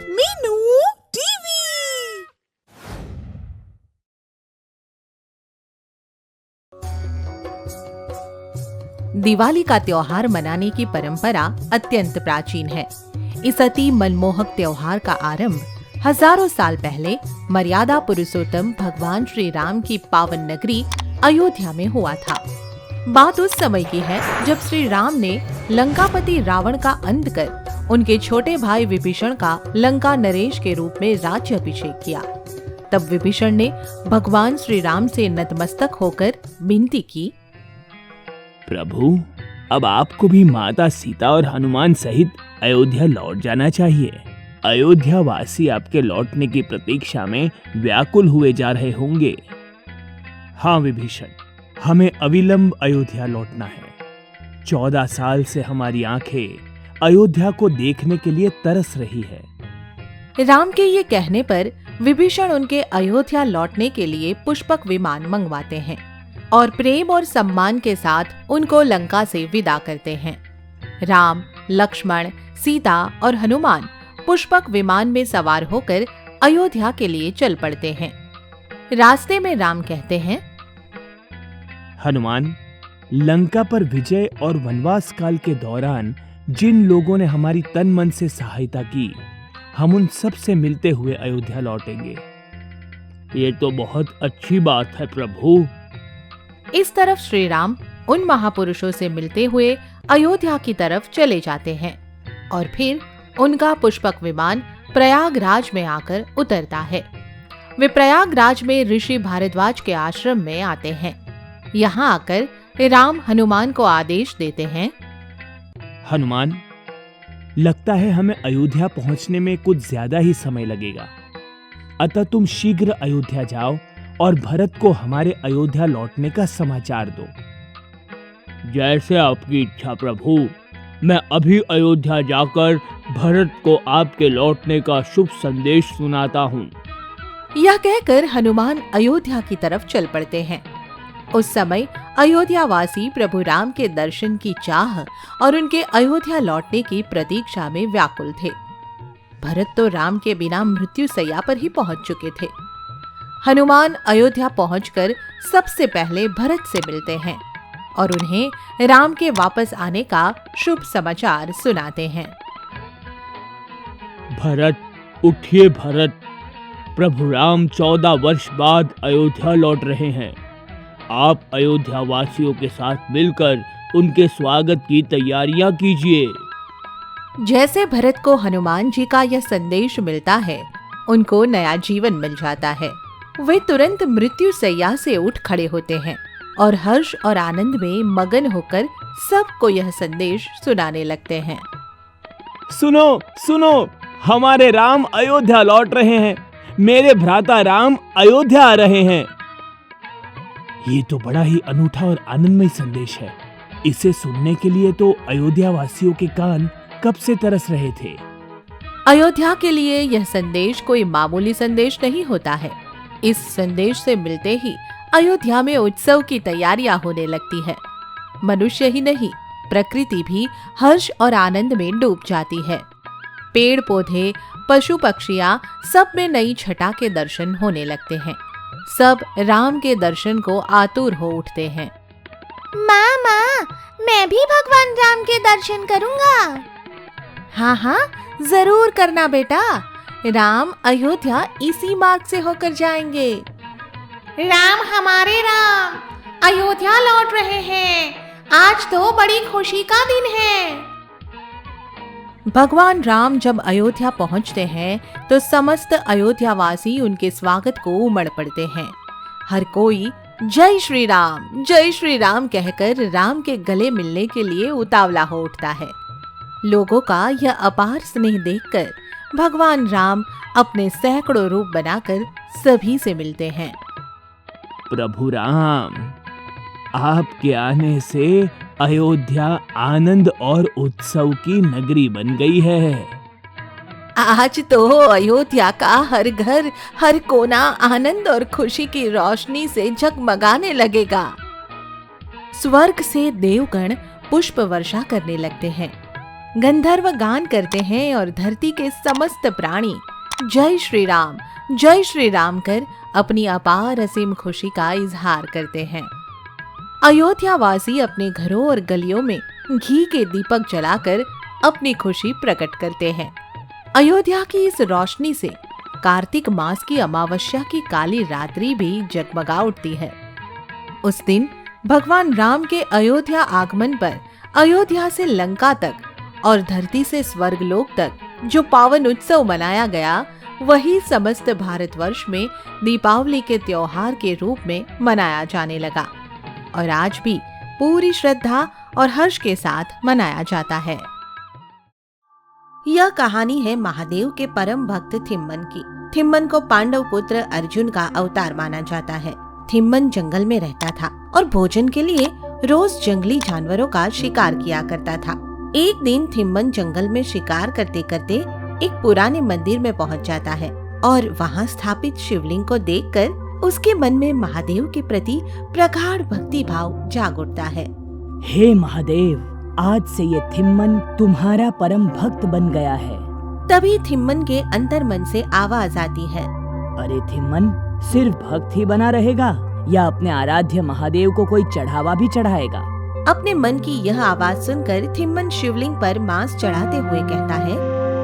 Meenu TV. Diwali का त्योहार मनाने की परंपरा अत्यंत प्राचीन है। इस अति मनमोहक त्योहार का आरंभ हजारों साल पहले मर्यादा पुरुषोत्तम भगवान श्री राम की पावन नगरी अयोध्या में हुआ था। बात उस समय की है जब श्री राम ने लंकापति रावण का अंत कर उनके छोटे भाई विभीषण का लंका नरेश के रूप में राज्य अभिषेक किया। तब विभीषण ने भगवान श्री राम से नतमस्तक होकर विनती की, प्रभु, अब आपको भी माता सीता और हनुमान सहित अयोध्या लौट जाना चाहिए। अयोध्या वासी आपके लौटने की प्रतीक्षा में व्याकुल हुए जा रहे होंगे। हाँ विभीषण, हमें अविलंब अयोध्या लौटना है। 14 साल से हमारी आंखें अयोध्या को देखने के लिए तरस रही है। राम के ये कहने पर विभीषण उनके अयोध्या लौटने के लिए पुष्पक विमान मंगवाते हैं और प्रेम और सम्मान के साथ उनको लंका से विदा करते हैं। राम, लक्ष्मण, सीता और हनुमान पुष्पक विमान में सवार होकर अयोध्या के लिए चल पड़ते हैं। रास्ते में राम कहते हैं, हनुमान, लंका पर विजय और वनवास काल के दौरान जिन लोगों ने हमारी तन मन से सहायता की, हम उन सब से मिलते हुए अयोध्या लौटेंगे। ये तो बहुत अच्छी बात है प्रभु। इस तरफ श्री राम उन महापुरुषों से मिलते हुए अयोध्या की तरफ चले जाते हैं और फिर उनका पुष्पक विमान प्रयागराज में आकर उतरता है। वे प्रयागराज में ऋषि भारद्वाज के आश्रम में आते हैं। यहाँ आकर राम हनुमान को आदेश देते हैं, हनुमान, लगता है हमें अयोध्या पहुंचने में कुछ ज्यादा ही समय लगेगा, अतः तुम शीघ्र अयोध्या जाओ और भरत को हमारे अयोध्या लौटने का समाचार दो। जैसे आपकी इच्छा प्रभु, मैं अभी अयोध्या जाकर भरत को आपके लौटने का शुभ संदेश सुनाता हूँ। यह कहकर हनुमान अयोध्या की तरफ चल पड़ते हैं। उस समय अयोध्या वासी प्रभु राम के दर्शन की चाह और उनके अयोध्या लौटने की प्रतीक्षा में व्याकुल थे। भरत तो राम के बिना मृत्यु शैया पर ही पहुंच चुके थे। हनुमान अयोध्या पहुंचकर सबसे पहले भरत से मिलते हैं और उन्हें राम के वापस आने का शुभ समाचार सुनाते हैं। भरत, उठिए भरत, प्रभु राम 14 वर्ष बाद अयोध्या लौट रहे हैं। आप अयोध्या वासियों के साथ मिलकर उनके स्वागत की तैयारियां कीजिए। जैसे भरत को हनुमान जी का यह संदेश मिलता है, उनको नया जीवन मिल जाता है। वे तुरंत मृत्यु शैया से उठ खड़े होते हैं और हर्ष और आनंद में मगन होकर सबको यह संदेश सुनाने लगते हैं। सुनो सुनो, हमारे राम अयोध्या लौट रहे हैं। मेरे भ्राता राम अयोध्या आ रहे हैं। ये तो बड़ा ही अनूठा और आनंदमय संदेश है। इसे सुनने के लिए तो अयोध्या वासियों के कान कब से तरस रहे थे। अयोध्या के लिए यह संदेश कोई मामूली संदेश नहीं होता है। इस संदेश से मिलते ही अयोध्या में उत्सव की तैयारियां होने लगती है। मनुष्य ही नहीं, प्रकृति भी हर्ष और आनंद में डूब जाती है। पेड़ पौधे, पशु पक्षियां सब में नई छटा के दर्शन होने लगते हैं। सब राम के दर्शन को आतुर हो उठते हैं। मामा, मैं भी भगवान राम के दर्शन करूंगा। हाँ हाँ, जरूर करना बेटा। राम अयोध्या इसी मार्ग से होकर जाएंगे। राम, हमारे राम अयोध्या लौट रहे हैं। आज तो बड़ी खुशी का दिन है। भगवान राम जब अयोध्या पहुंचते हैं तो समस्त अयोध्यावासी उनके स्वागत को उमड़ पड़ते हैं। हर कोई जय श्री राम कहकर राम के गले मिलने के लिए उतावला हो उठता है। लोगों का यह अपार स्नेह देखकर भगवान राम अपने सैकड़ों रूप बनाकर सभी से मिलते हैं। प्रभु राम, आपके आने से अयोध्या आनंद और उत्सव की नगरी बन गई है। आज तो अयोध्या का हर घर, हर कोना आनंद और खुशी की रोशनी से जगमगाने लगेगा। स्वर्ग से देवगण पुष्प वर्षा करने लगते हैं। गंधर्व गान करते हैं और धरती के समस्त प्राणी जय श्री राम कर अपनी अपार असीम खुशी का इजहार करते हैं। अयोध्यावासी अपने घरों और गलियों में घी के दीपक जलाकर अपनी खुशी प्रकट करते हैं। अयोध्या की इस रोशनी से कार्तिक मास की अमावस्या की काली रात्रि भी जगमगा उठती है। उस दिन भगवान राम के अयोध्या आगमन पर अयोध्या से लंका तक और धरती से स्वर्गलोक तक जो पावन उत्सव मनाया गया, वही समस्त भारतवर्ष में दीपावली के त्योहार के रूप में मनाया जाने लगा और आज भी पूरी श्रद्धा और हर्ष के साथ मनाया जाता है। यह कहानी है महादेव के परम भक्त थिम्मन की। थिम्मन को पांडव पुत्र अर्जुन का अवतार माना जाता है। थिम्मन जंगल में रहता था और भोजन के लिए रोज जंगली जानवरों का शिकार किया करता था। एक दिन थिम्मन जंगल में शिकार करते करते एक पुराने मंदिर में पहुंच जाता है और वहां स्थापित शिवलिंग को देखकर उसके मन में महादेव के प्रति प्रगाढ़ भक्ति भाव जाग उठता है। हे महादेव, आज से ये थिम्मन तुम्हारा परम भक्त बन गया है। तभी थिम्मन के अंतर मन से आवाज आती है, अरे थिम्मन, सिर्फ भक्त ही बना रहेगा या अपने आराध्य महादेव को कोई चढ़ावा भी चढ़ाएगा? अपने मन की यह आवाज सुनकर थिम्मन शिवलिंग पर मांस चढ़ाते हुए कहता है,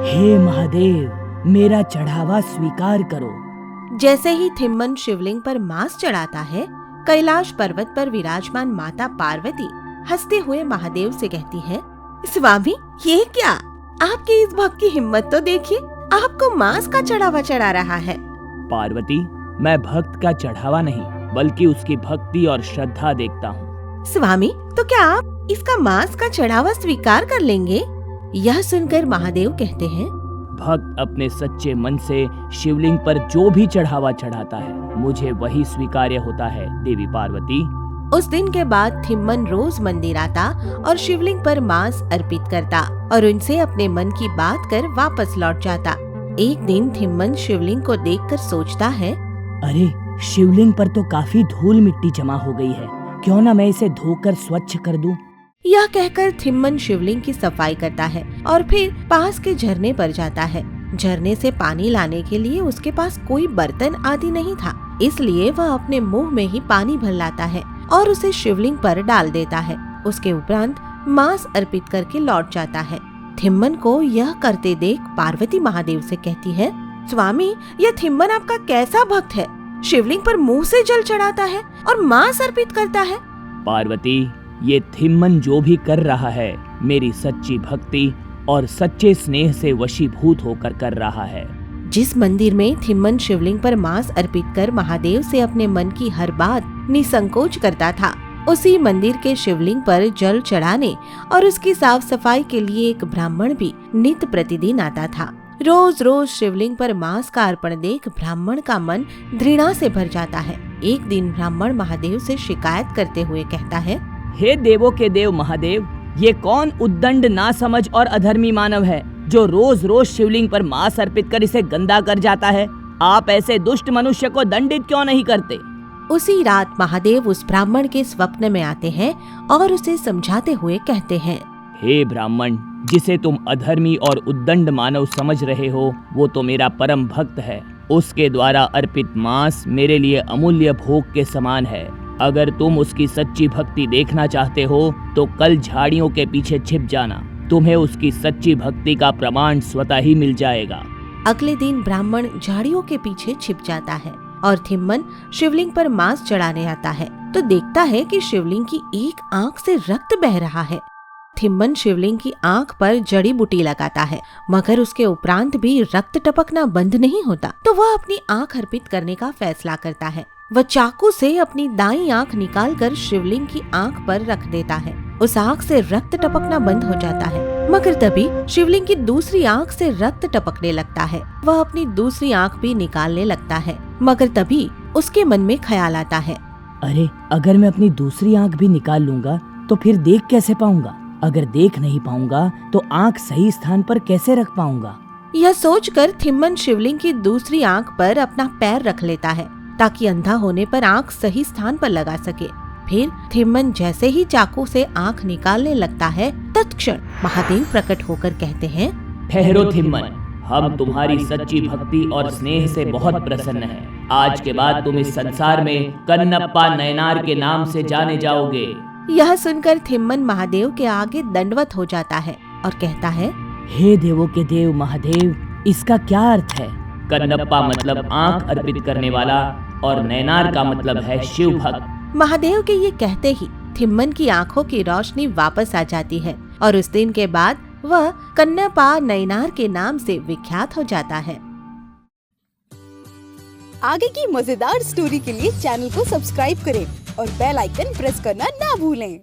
हे महादेव, मेरा चढ़ावा स्वीकार करो। जैसे ही थिम्मन शिवलिंग पर मांस चढ़ाता है, कैलाश पर्वत पर विराजमान माता पार्वती हंसते हुए महादेव से कहती है, स्वामी, ये क्या? आपके इस भक्त की हिम्मत तो देखिए, आपको मांस का चढ़ावा चढ़ा रहा है। पार्वती, मैं भक्त का चढ़ावा नहीं बल्कि उसकी भक्ति और श्रद्धा देखता हूँ। स्वामी, तो क्या आप इसका मांस का चढ़ावा स्वीकार कर लेंगे? यह सुनकर महादेव कहते हैं, भक्त अपने सच्चे मन से शिवलिंग पर जो भी चढ़ावा चढ़ाता है, मुझे वही स्वीकार्य होता है देवी पार्वती। उस दिन के बाद थिम्मन रोज मंदिर आता और शिवलिंग पर मांस अर्पित करता और उनसे अपने मन की बात कर वापस लौट जाता। एक दिन थिम्मन शिवलिंग को देखकर सोचता है, अरे शिवलिंग पर तो काफी धूल मिट्टी जमा हो गई है, क्यों ना मैं इसे धोकर स्वच्छ कर दूं? यह कहकर थिम्मन शिवलिंग की सफाई करता है और फिर पास के झरने पर जाता है। झरने से पानी लाने के लिए उसके पास कोई बर्तन आदि नहीं था, इसलिए वह अपने मुंह में ही पानी भर लाता है और उसे शिवलिंग पर डाल देता है। उसके उपरांत मांस अर्पित करके लौट जाता है। थिम्मन को यह करते देख पार्वती महादेव से कहती है, स्वामी, यह थिम्मन आपका कैसा भक्त है? शिवलिंग पर मुंह से जल चढ़ाता है और मांस अर्पित करता है। पार्वती, ये थिम्मन जो भी कर रहा है, मेरी सच्ची भक्ति और सच्चे स्नेह से वशीभूत होकर कर रहा है। जिस मंदिर में थिम्मन शिवलिंग पर मांस अर्पित कर महादेव से अपने मन की हर बात निसंकोच करता था, उसी मंदिर के शिवलिंग पर जल चढ़ाने और उसकी साफ सफाई के लिए एक ब्राह्मण भी नित्य प्रतिदिन आता था। रोज रोज शिवलिंग पर मांस का अर्पण देख ब्राह्मण का मन घृणा से भर जाता है। एक दिन ब्राह्मण महादेव से शिकायत करते हुए कहता है, हे देवों के देव महादेव, ये कौन उद्दंड, नासमझ और अधर्मी मानव है जो रोज रोज शिवलिंग पर मांस अर्पित कर इसे गंदा कर जाता है? आप ऐसे दुष्ट मनुष्य को दंडित क्यों नहीं करते? उसी रात महादेव उस ब्राह्मण के स्वप्न में आते हैं और उसे समझाते हुए कहते हैं, हे ब्राह्मण, जिसे तुम अधर्मी और उद्दंड मानव समझ रहे हो, वो तो मेरा परम भक्त है। उसके द्वारा अर्पित मांस मेरे लिए अमूल्य भोग के समान है। अगर तुम उसकी सच्ची भक्ति देखना चाहते हो तो कल झाड़ियों के पीछे छिप जाना, तुम्हें उसकी सच्ची भक्ति का प्रमाण स्वतः ही मिल जाएगा। अगले दिन ब्राह्मण झाड़ियों के पीछे छिप जाता है और थिम्मन शिवलिंग पर मांस चढ़ाने आता है तो देखता है कि शिवलिंग की एक आंख से रक्त बह रहा है। थिम्मन शिवलिंग की आंख पर जड़ी बूटी लगाता है, मगर उसके उपरांत भी रक्त टपकना बंद नहीं होता, तो वह अपनी आंख अर्पित करने का फैसला करता है। वह चाकू से अपनी दाईं आंख निकालकर शिवलिंग की आंख पर रख देता है। उस आंख से रक्त टपकना बंद हो जाता है, मगर तभी शिवलिंग की दूसरी आंख से रक्त टपकने लगता है। वह अपनी दूसरी आंख भी निकालने लगता है, मगर तभी उसके मन में ख्याल आता है, अरे अगर मैं अपनी दूसरी आंख भी निकाल लूंगा तो फिर देख कैसे पाऊंगा? अगर देख नहीं पाऊंगा तो आंख सही स्थान पर कैसे रख पाऊंगा? यह सोचकर थिम्मन शिवलिंग की दूसरी आंख पर अपना पैर रख लेता है ताकि अंधा होने पर आंख सही स्थान पर लगा सके। फिर थिम्मन जैसे ही चाकू से आंख निकालने लगता है, तत्क्षण महादेव प्रकट होकर कहते हैं, ठहरो थिम्मन, हम तुम्हारी सच्ची भक्ति और स्नेह से बहुत प्रसन्न हैं। आज के बाद तुम इस संसार में कन्नप्पा नयनार के नाम से जाने जाओगे। यह सुनकर थिम्मन महादेव के आगे दंडवत हो जाता है और कहता है, हे देवों के देव महादेव, इसका क्या अर्थ है? कन्नप्पा मतलब आंख अर्पित करने वाला और नयनार का मतलब है शिव भक्त। महादेव के ये कहते ही थिम्मन की आंखों की रोशनी वापस आ जाती है और उस दिन के बाद वह कन्नप्पा नयनार के नाम से विख्यात हो जाता है। आगे की मजेदार स्टोरी के लिए चैनल को सब्सक्राइब करें और बेल आइकन प्रेस करना ना भूलें।